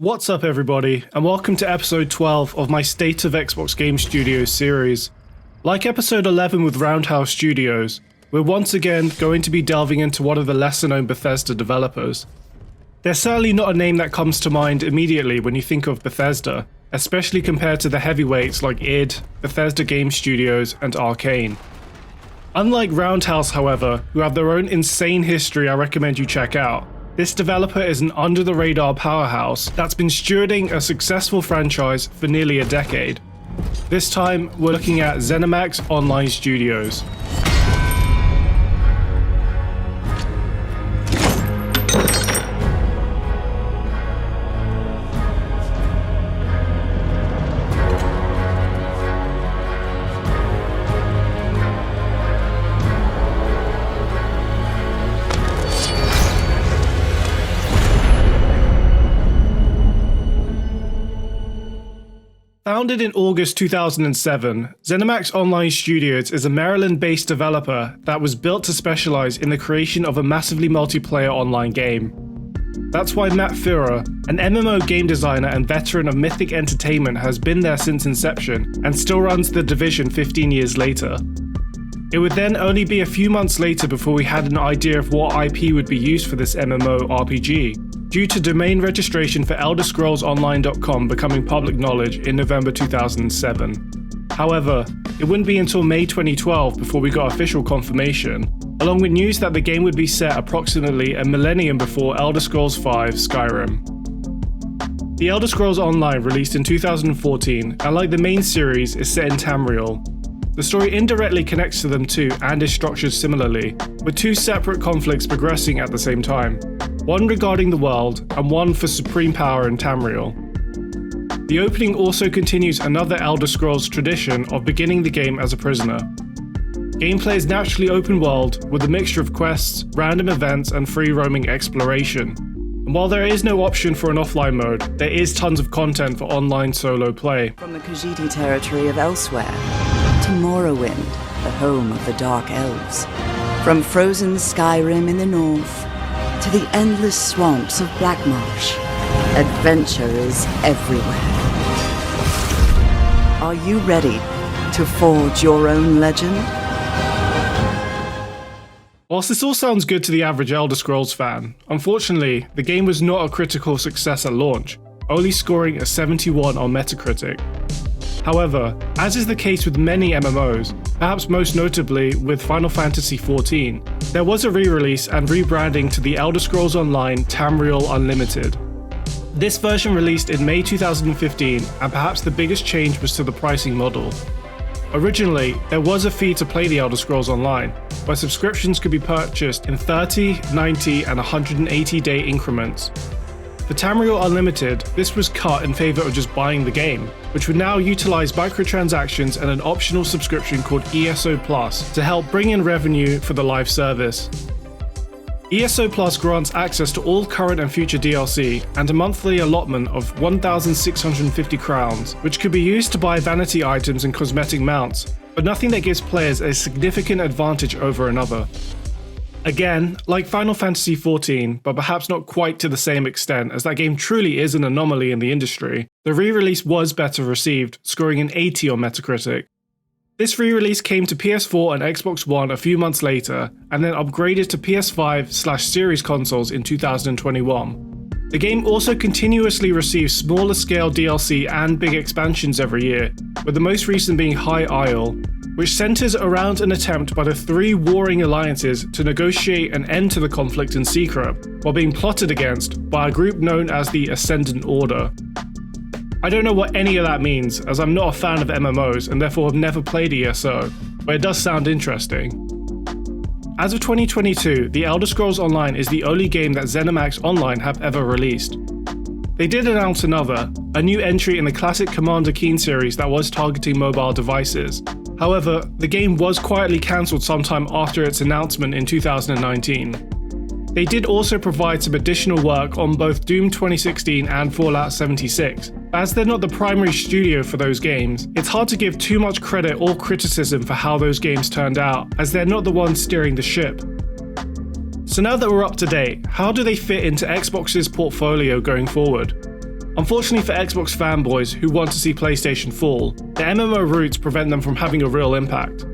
What's up everybody, and welcome to episode 12 of my State of Xbox Game Studios series. Like episode 11 with Roundhouse Studios, we're once again going to be delving into one of the lesser known Bethesda developers. They're certainly not a name that comes to mind immediately when you think of Bethesda, especially compared to the heavyweights like id, Bethesda Game Studios, and Arkane. Unlike Roundhouse, however, who have their own insane history I recommend you check out, this developer is an under-the-radar powerhouse that's been stewarding a successful franchise for nearly a decade. This time, we're looking at ZeniMax Online Studios. Founded in August 2007, ZeniMax Online Studios is a Maryland-based developer that was built to specialize in the creation of a massively multiplayer online game. That's why Matt Furrer, an MMO game designer and veteran of Mythic Entertainment, has been there since inception and still runs the division 15 years later. It would then only be a few months later before we had an idea of what IP would be used for this MMO RPG, due to domain registration for ElderScrollsOnline.com becoming public knowledge in November 2007. However, it wouldn't be until May 2012 before we got official confirmation, along with news that the game would be set approximately a millennium before Elder Scrolls V Skyrim. The Elder Scrolls Online released in 2014, and like the main series, is set in Tamriel. The story indirectly connects to them too and is structured similarly, with two separate conflicts progressing at the same time, one regarding the world and one for supreme power in Tamriel. The opening also continues another Elder Scrolls tradition of beginning the game as a prisoner. Gameplay is naturally open world with a mixture of quests, random events and free roaming exploration. And while there is no option for an offline mode, there is tons of content for online solo play. From the Khajiit territory of Elsewhere to Morrowind, the home of the Dark Elves. From frozen Skyrim in the north to the endless swamps of Blackmarsh, adventure is everywhere. Are you ready to forge your own legend? Whilst this all sounds good to the average Elder Scrolls fan, unfortunately, the game was not a critical success at launch, only scoring a 71 on Metacritic. However, as is the case with many MMOs, perhaps most notably with Final Fantasy XIV, there was a re-release and rebranding to the Elder Scrolls Online Tamriel Unlimited. This version released in May 2015, and perhaps the biggest change was to the pricing model. Originally, there was a fee to play the Elder Scrolls Online, where subscriptions could be purchased in 30, 90, and 180-day increments. For Tamriel Unlimited, this was cut in favour of just buying the game, which would now utilise microtransactions and an optional subscription called ESO Plus to help bring in revenue for the live service. ESO Plus grants access to all current and future DLC and a monthly allotment of 1,650 crowns, which could be used to buy vanity items and cosmetic mounts, but nothing that gives players a significant advantage over another. Again, like Final Fantasy XIV, but perhaps not quite to the same extent as that game truly is an anomaly in the industry, the re-release was better received, scoring an 80 on Metacritic. This re-release came to PS4 and Xbox One a few months later, and then upgraded to PS5/Series consoles in 2021. The game also continuously receives smaller scale DLC and big expansions every year, with the most recent being High Isle, which centers around an attempt by the three warring alliances to negotiate an end to the conflict in secret, while being plotted against by a group known as the Ascendant Order. I don't know what any of that means, as I'm not a fan of MMOs and therefore have never played ESO, but it does sound interesting. As of 2022, the Elder Scrolls Online is the only game that ZeniMax Online have ever released. They did announce a new entry in the classic Commander Keen series that was targeting mobile devices. However, the game was quietly cancelled sometime after its announcement in 2019. They did also provide some additional work on both Doom 2016 and Fallout 76. As they're not the primary studio for those games, it's hard to give too much credit or criticism for how those games turned out, as they're not the ones steering the ship. So now that we're up to date, how do they fit into Xbox's portfolio going forward? Unfortunately for Xbox fanboys who want to see PlayStation fall, the MMO roots prevent them from having a real impact.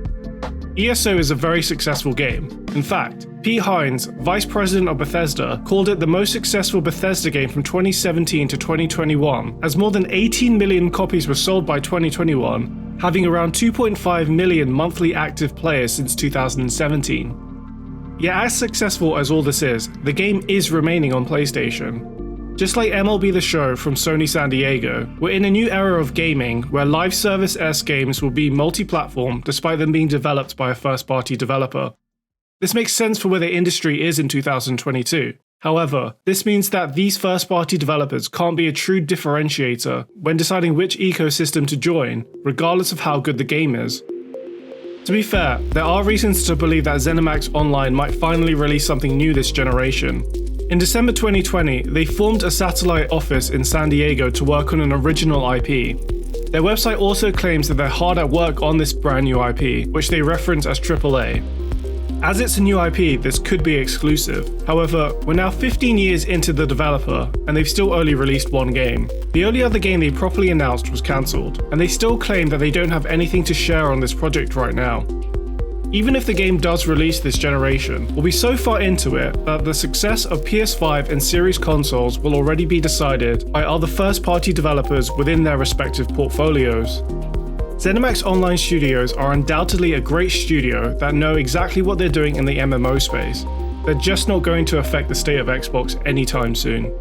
ESO is a very successful game. In fact, Pete Hines, vice president of Bethesda, called it the most successful Bethesda game from 2017 to 2021, as more than 18 million copies were sold by 2021, having around 2.5 million monthly active players since 2017. Yet as successful as all this is, the game is remaining on PlayStation. Just like MLB The Show from Sony San Diego, we're in a new era of gaming where live service-esque games will be multi-platform despite them being developed by a first-party developer. This makes sense for where the industry is in 2022. However, this means that these first-party developers can't be a true differentiator when deciding which ecosystem to join, regardless of how good the game is. To be fair, there are reasons to believe that ZeniMax Online might finally release something new this generation. In December 2020, they formed a satellite office in San Diego to work on an original IP. Their website also claims that they're hard at work on this brand new IP, which they reference as AAA. As it's a new IP, this could be exclusive. However, we're now 15 years into the developer, and they've still only released one game. The only other game they properly announced was cancelled, and they still claim that they don't have anything to share on this project right now. Even if the game does release this generation, we'll be so far into it that the success of PS5 and Series consoles will already be decided by other first-party developers within their respective portfolios. ZeniMax Online Studios are undoubtedly a great studio that know exactly what they're doing in the MMO space. They're just not going to affect the state of Xbox anytime soon.